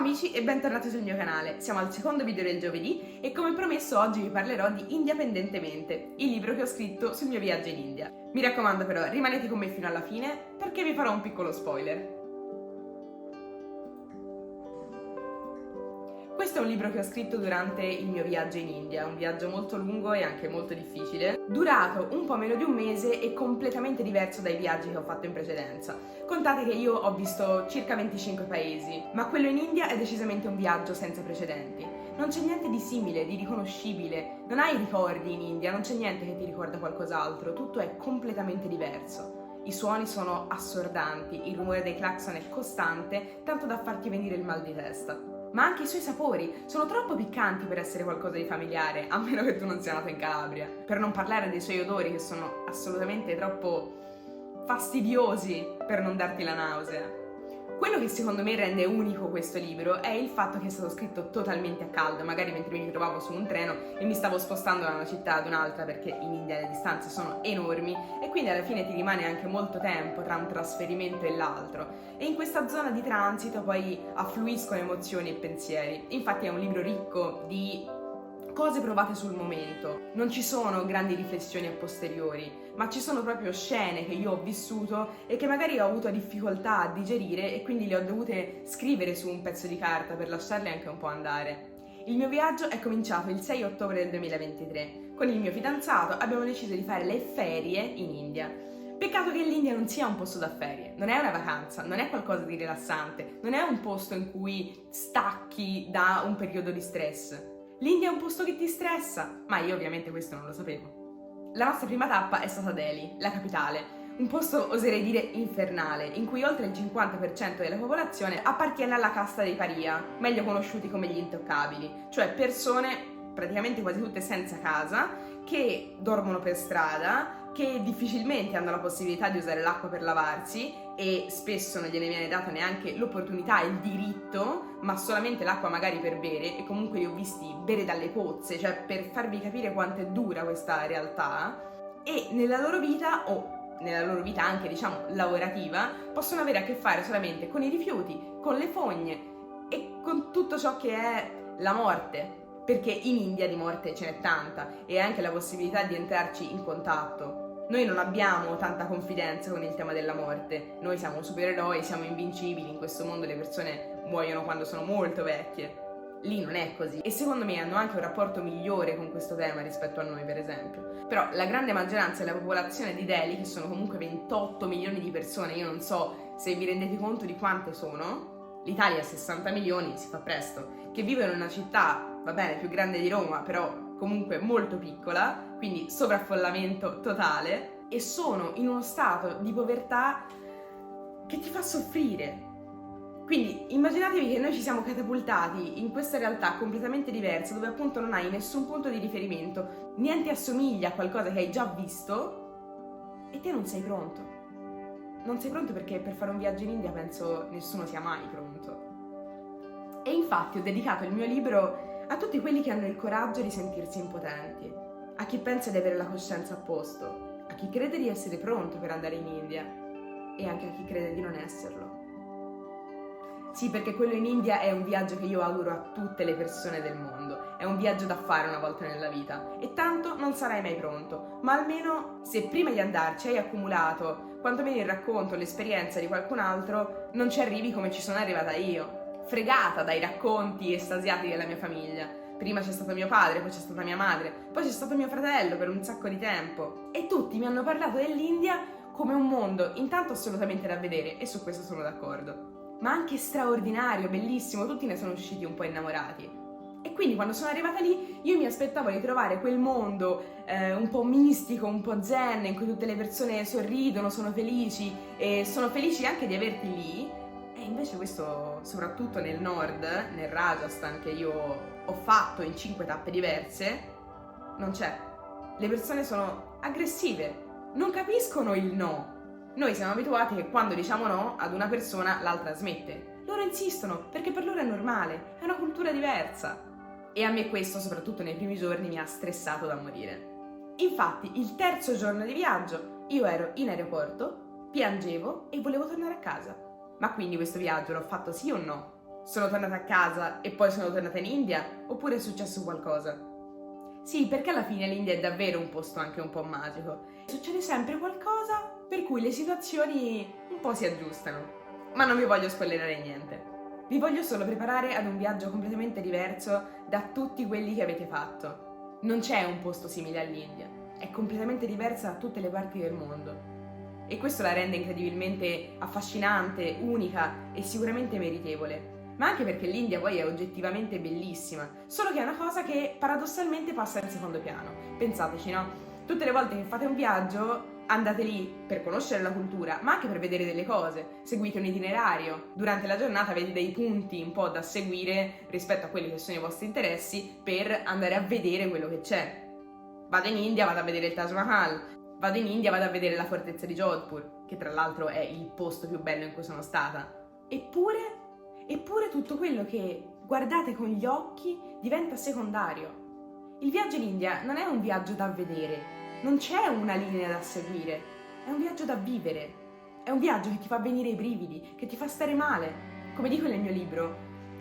amici e bentornati sul mio canale, siamo al secondo video del giovedì e come promesso oggi vi parlerò di Indipendentemente, il libro che ho scritto sul mio viaggio in India. Mi raccomando però, rimanete con me fino alla fine perché vi farò un piccolo spoiler. Questo è un libro che ho scritto durante il mio viaggio in India, un viaggio molto lungo e anche molto difficile, durato un po' meno di un mese e completamente diverso dai viaggi che ho fatto in precedenza. Contate che io ho visto circa 25 paesi, ma quello in India è decisamente un viaggio senza precedenti. Non c'è niente di simile, di riconoscibile, non hai ricordi in India, non c'è niente che ti ricorda qualcos'altro, tutto è completamente diverso. I suoni sono assordanti, il rumore dei clacson è costante, tanto da farti venire il mal di testa. Ma anche i suoi sapori sono troppo piccanti per essere qualcosa di familiare, a meno che tu non sia nato in Calabria. Per non parlare dei suoi odori che sono assolutamente troppo fastidiosi per non darti la nausea. Quello che secondo me rende unico questo libro è il fatto che è stato scritto totalmente a caldo, magari mentre mi trovavo su un treno e mi stavo spostando da una città ad un'altra perché in India le distanze sono enormi e quindi alla fine ti rimane anche molto tempo tra un trasferimento e l'altro e in questa zona di transito poi affluiscono emozioni e pensieri. Infatti è un libro ricco di cose provate sul momento, non ci sono grandi riflessioni a posteriori, ma ci sono proprio scene che io ho vissuto e che magari ho avuto difficoltà a digerire e quindi le ho dovute scrivere su un pezzo di carta per lasciarle anche un po' andare. Il mio viaggio è cominciato il 6 ottobre del 2023. Con il mio fidanzato abbiamo deciso di fare le ferie in India. Peccato che l'India non sia un posto da ferie, non è una vacanza, non è qualcosa di rilassante, non è un posto in cui stacchi da un periodo di stress. L'India è un posto che ti stressa, ma io ovviamente questo non lo sapevo. La nostra prima tappa è stata Delhi, la capitale, un posto oserei dire infernale, in cui oltre il 50% della popolazione appartiene alla casta dei paria, meglio conosciuti come gli intoccabili, cioè persone praticamente quasi tutte senza casa, che dormono per strada, che difficilmente hanno la possibilità di usare l'acqua per lavarsi e spesso non gliene viene data neanche l'opportunità, il diritto, ma solamente l'acqua magari per bere e comunque li ho visti bere dalle pozze, cioè per farvi capire quanto è dura questa realtà e nella loro vita anche diciamo lavorativa possono avere a che fare solamente con i rifiuti, con le fogne e con tutto ciò che è la morte. Perché in India di morte ce n'è tanta e anche la possibilità di entrarci in contatto. Noi non abbiamo tanta confidenza con il tema della morte, noi siamo supereroi, siamo invincibili, in questo mondo le persone muoiono quando sono molto vecchie. Lì non è così e secondo me hanno anche un rapporto migliore con questo tema rispetto a noi per esempio. Però la grande maggioranza della popolazione di Delhi, che sono comunque 28 milioni di persone, io non so se vi rendete conto di quante sono, l'Italia ha 60 milioni, si fa presto, che vivono in una città va bene, più grande di Roma, però comunque molto piccola, quindi sovraffollamento totale, e sono in uno stato di povertà che ti fa soffrire. Quindi immaginatevi che noi ci siamo catapultati in questa realtà completamente diversa, dove appunto non hai nessun punto di riferimento, niente assomiglia a qualcosa che hai già visto, e te non sei pronto. Non sei pronto perché per fare un viaggio in India penso nessuno sia mai pronto. E infatti ho dedicato il mio libro a tutti quelli che hanno il coraggio di sentirsi impotenti, a chi pensa di avere la coscienza a posto, a chi crede di essere pronto per andare in India e anche a chi crede di non esserlo. Sì, perché quello in India è un viaggio che io auguro a tutte le persone del mondo, è un viaggio da fare una volta nella vita e tanto non sarai mai pronto, ma almeno se prima di andarci hai accumulato quantomeno il racconto, l'esperienza di qualcun altro, non ci arrivi come ci sono arrivata io. Fregata dai racconti estasiati della mia famiglia. Prima c'è stato mio padre, poi c'è stata mia madre, poi c'è stato mio fratello per un sacco di tempo. E tutti mi hanno parlato dell'India come un mondo, intanto assolutamente da vedere, e su questo sono d'accordo, ma anche straordinario, bellissimo, tutti ne sono usciti un po' innamorati. E quindi quando sono arrivata lì io mi aspettavo di trovare quel mondo un po' mistico, un po' zen, in cui tutte le persone sorridono, sono felici e sono felici anche di averti lì. E invece questo, soprattutto nel nord, nel Rajasthan, che io ho fatto in 5 tappe diverse, non c'è. Le persone sono aggressive, non capiscono il no. Noi siamo abituati che quando diciamo no ad una persona l'altra smette. Loro insistono perché per loro è normale, è una cultura diversa. E a me questo, soprattutto nei primi giorni, mi ha stressato da morire. Infatti, il terzo giorno di viaggio, io ero in aeroporto, piangevo e volevo tornare a casa. Ma quindi questo viaggio l'ho fatto sì o no? Sono tornata a casa e poi sono tornata in India? Oppure è successo qualcosa? Sì, perché alla fine l'India è davvero un posto anche un po' magico. Succede sempre qualcosa per cui le situazioni un po' si aggiustano. Ma non vi voglio spoilerare niente. Vi voglio solo preparare ad un viaggio completamente diverso da tutti quelli che avete fatto. Non c'è un posto simile all'India, è completamente diversa da tutte le parti del mondo. E questo la rende incredibilmente affascinante, unica e sicuramente meritevole. Ma anche perché l'India poi è oggettivamente bellissima, solo che è una cosa che paradossalmente passa in secondo piano. Pensateci, no? Tutte le volte che fate un viaggio andate lì per conoscere la cultura, ma anche per vedere delle cose. Seguite un itinerario. Durante la giornata avete dei punti un po' da seguire rispetto a quelli che sono i vostri interessi per andare a vedere quello che c'è. Vado in India, vado a vedere il Taj Mahal. Vado in India, vado a vedere la fortezza di Jodhpur, che tra l'altro è il posto più bello in cui sono stata. Eppure tutto quello che guardate con gli occhi diventa secondario. Il viaggio in India non è un viaggio da vedere, non c'è una linea da seguire, è un viaggio da vivere. È un viaggio che ti fa venire i brividi, che ti fa stare male. Come dico nel mio libro,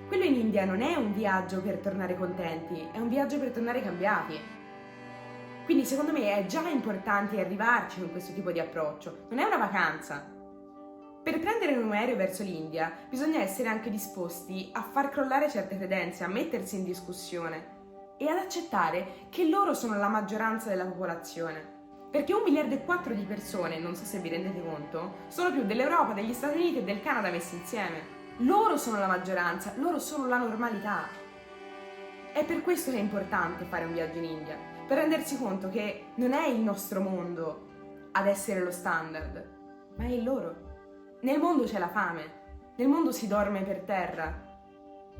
quello in India non è un viaggio per tornare contenti, è un viaggio per tornare cambiati. Quindi secondo me è già importante arrivarci con questo tipo di approccio, non è una vacanza. Per prendere un aereo verso l'India bisogna essere anche disposti a far crollare certe credenze, a mettersi in discussione e ad accettare che loro sono la maggioranza della popolazione. Perché 1,4 miliardi di persone, non so se vi rendete conto, sono più dell'Europa, degli Stati Uniti e del Canada messi insieme. Loro sono la maggioranza, loro sono la normalità. È per questo che è importante fare un viaggio in India, per rendersi conto che non è il nostro mondo ad essere lo standard, ma è il loro. Nel mondo c'è la fame, nel mondo si dorme per terra,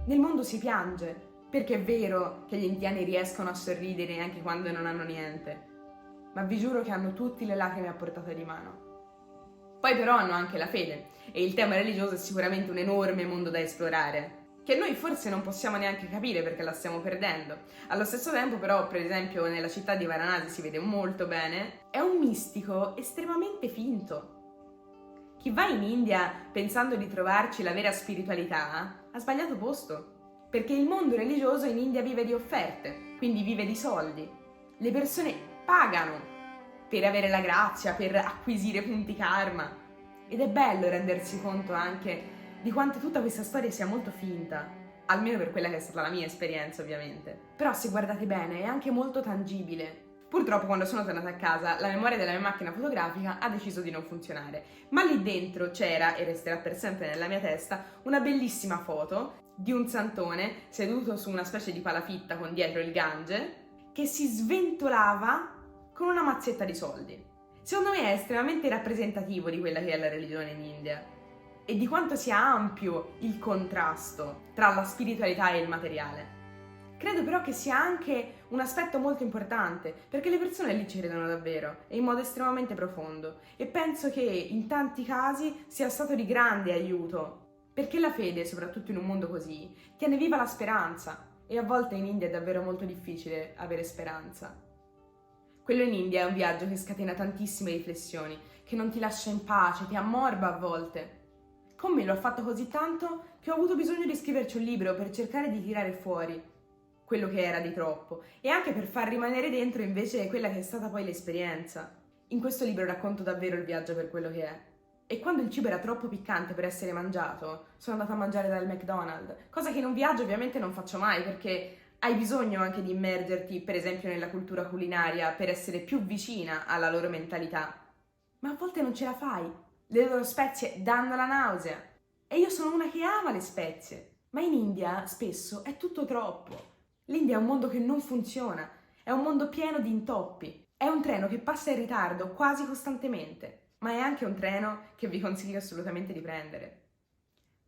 nel mondo si piange, perché è vero che gli indiani riescono a sorridere anche quando non hanno niente, ma vi giuro che hanno tutti le lacrime a portata di mano. Poi però hanno anche la fede, e il tema religioso è sicuramente un enorme mondo da esplorare, che noi forse non possiamo neanche capire perché la stiamo perdendo. Allo stesso tempo però, per esempio, nella città di Varanasi si vede molto bene, è un mistico estremamente finto. Chi va in India pensando di trovarci la vera spiritualità ha sbagliato posto, perché il mondo religioso in India vive di offerte, quindi vive di soldi. Le persone pagano per avere la grazia, per acquisire punti karma. Ed è bello rendersi conto anche di quanto tutta questa storia sia molto finta, almeno per quella che è stata la mia esperienza ovviamente. Però se guardate bene è anche molto tangibile. Purtroppo quando sono tornata a casa la memoria della mia macchina fotografica ha deciso di non funzionare, ma lì dentro c'era, e resterà per sempre nella mia testa, una bellissima foto di un santone seduto su una specie di palafitta con dietro il Gange che si sventolava con una mazzetta di soldi. Secondo me è estremamente rappresentativo di quella che è la religione in India e di quanto sia ampio il contrasto tra la spiritualità e il materiale. Credo però che sia anche un aspetto molto importante, perché le persone lì ci credono davvero e in modo estremamente profondo, e penso che in tanti casi sia stato di grande aiuto, perché la fede, soprattutto in un mondo così, tiene viva la speranza, e a volte in India è davvero molto difficile avere speranza. Quello in India è un viaggio che scatena tantissime riflessioni, che non ti lascia in pace, ti ammorba a volte. Con me lo ha fatto così tanto che ho avuto bisogno di scriverci un libro per cercare di tirare fuori quello che era di troppo e anche per far rimanere dentro invece quella che è stata poi l'esperienza. In questo libro racconto davvero il viaggio per quello che è. E quando il cibo era troppo piccante per essere mangiato, sono andata a mangiare dal McDonald's, cosa che in un viaggio ovviamente non faccio mai perché hai bisogno anche di immergerti, per esempio, nella cultura culinaria per essere più vicina alla loro mentalità. Ma a volte non ce la fai. Le loro spezie danno la nausea. E io sono una che ama le spezie. Ma in India spesso è tutto troppo. L'India è un mondo che non funziona, è un mondo pieno di intoppi, è un treno che passa in ritardo quasi costantemente, ma è anche un treno che vi consiglio assolutamente di prendere.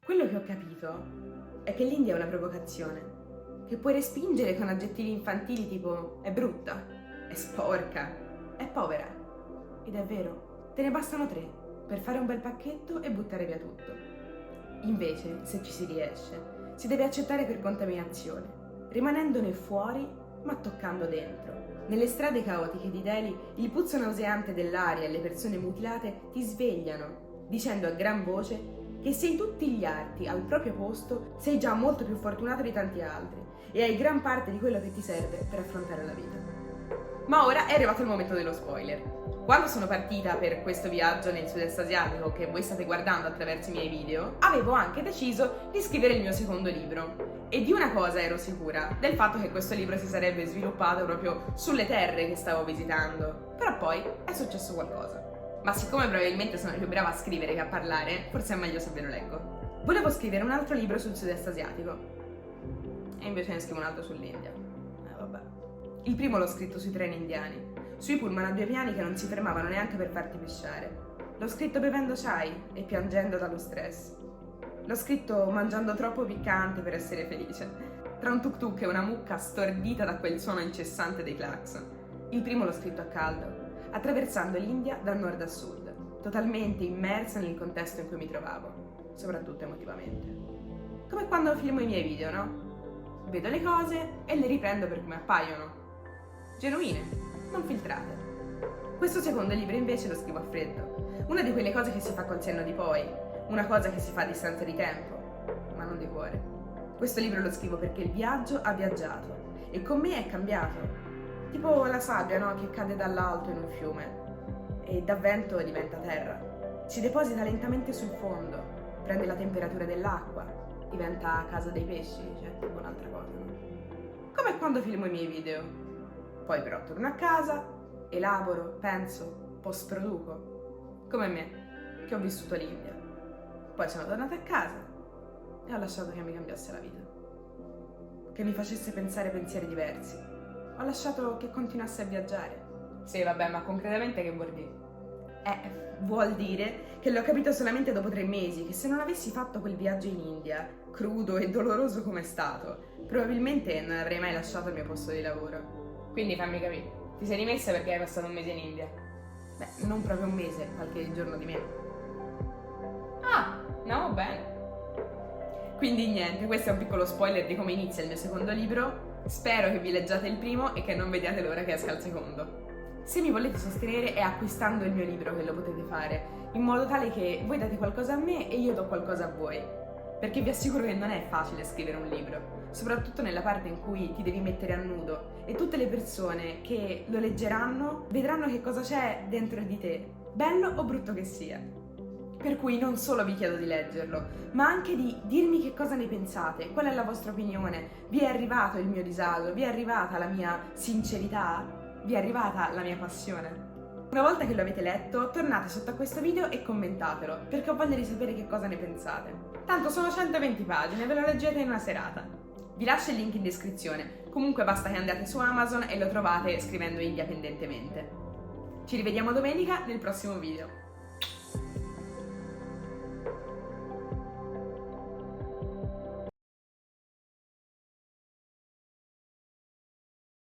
Quello che ho capito è che l'India è una provocazione, che puoi respingere con aggettivi infantili tipo è brutta, è sporca, è povera. Ed è vero, te ne bastano 3 per fare un bel pacchetto e buttare via tutto. Invece, se ci si riesce, si deve accettare per contaminazione, rimanendone fuori ma toccando dentro. Nelle strade caotiche di Delhi il puzzo nauseante dell'aria e le persone mutilate ti svegliano, dicendo a gran voce che se hai tutti gli arti al proprio posto, sei già molto più fortunato di tanti altri e hai gran parte di quello che ti serve per affrontare la vita. Ma ora è arrivato il momento dello spoiler. Quando sono partita per questo viaggio nel sud-est asiatico che voi state guardando attraverso i miei video, avevo anche deciso di scrivere il mio secondo libro. E di una cosa ero sicura, del fatto che questo libro si sarebbe sviluppato proprio sulle terre che stavo visitando. Però poi è successo qualcosa. Ma siccome probabilmente sono più brava a scrivere che a parlare, forse è meglio se ve lo leggo. Volevo scrivere un altro libro sul sud-est asiatico. E invece ne scrivo un altro sull'India. Vabbè. Il primo l'ho scritto sui treni indiani, sui pullman a 2 piani che non si fermavano neanche per farti pisciare. L'ho scritto bevendo chai e piangendo dallo stress. L'ho scritto mangiando troppo piccante per essere felice, tra un tuk tuk e una mucca stordita da quel suono incessante dei clacson. Il primo l'ho scritto a caldo, attraversando l'India da nord a sud, totalmente immersa nel contesto in cui mi trovavo, soprattutto emotivamente. Come quando filmo i miei video, no? Vedo le cose e le riprendo per come appaiono. Genuine, non filtrate. Questo secondo libro invece lo scrivo a freddo, una di quelle cose che si fa col senno di poi, una cosa che si fa a distanza di tempo, ma non di cuore. Questo libro lo scrivo perché il viaggio ha viaggiato e con me è cambiato. Tipo la sabbia, no? Che cade dall'alto in un fiume e da vento diventa terra. Si deposita lentamente sul fondo, prende la temperatura dell'acqua, diventa casa dei pesci, cioè tipo un'altra cosa, no? Come quando filmo i miei video. Poi però torno a casa, elaboro, penso, post-produco. Come me, che ho vissuto l'India. Poi sono tornata a casa e ho lasciato che mi cambiasse la vita. Che mi facesse pensare pensieri diversi. Ho lasciato che continuasse a viaggiare. Sì, vabbè, ma concretamente che vuol dire? Vuol dire che l'ho capito solamente dopo 3 mesi, che se non avessi fatto quel viaggio in India, crudo e doloroso come è stato, probabilmente non avrei mai lasciato il mio posto di lavoro. Quindi fammi capire, ti sei rimessa perché hai passato un mese in India? Beh, non proprio un mese, qualche giorno di meno. Ah, no, bene. Quindi niente, questo è un piccolo spoiler di come inizia il mio secondo libro. Spero che vi leggiate il primo e che non vediate l'ora che esca il secondo. Se mi volete sostenere è acquistando il mio libro che lo potete fare, in modo tale che voi date qualcosa a me e io do qualcosa a voi. Perché vi assicuro che non è facile scrivere un libro, soprattutto nella parte in cui ti devi mettere a nudo e tutte le persone che lo leggeranno vedranno che cosa c'è dentro di te, bello o brutto che sia. Per cui non solo vi chiedo di leggerlo, ma anche di dirmi che cosa ne pensate, qual è la vostra opinione, vi è arrivato il mio disagio, vi è arrivata la mia sincerità, vi è arrivata la mia passione. Una volta che lo avete letto, tornate sotto a questo video e commentatelo, perché ho voglia di sapere che cosa ne pensate. Tanto sono 120 pagine, ve lo leggete in una serata. Vi lascio il link in descrizione, comunque basta che andate su Amazon e lo trovate scrivendo indipendentemente. Ci rivediamo domenica nel prossimo video.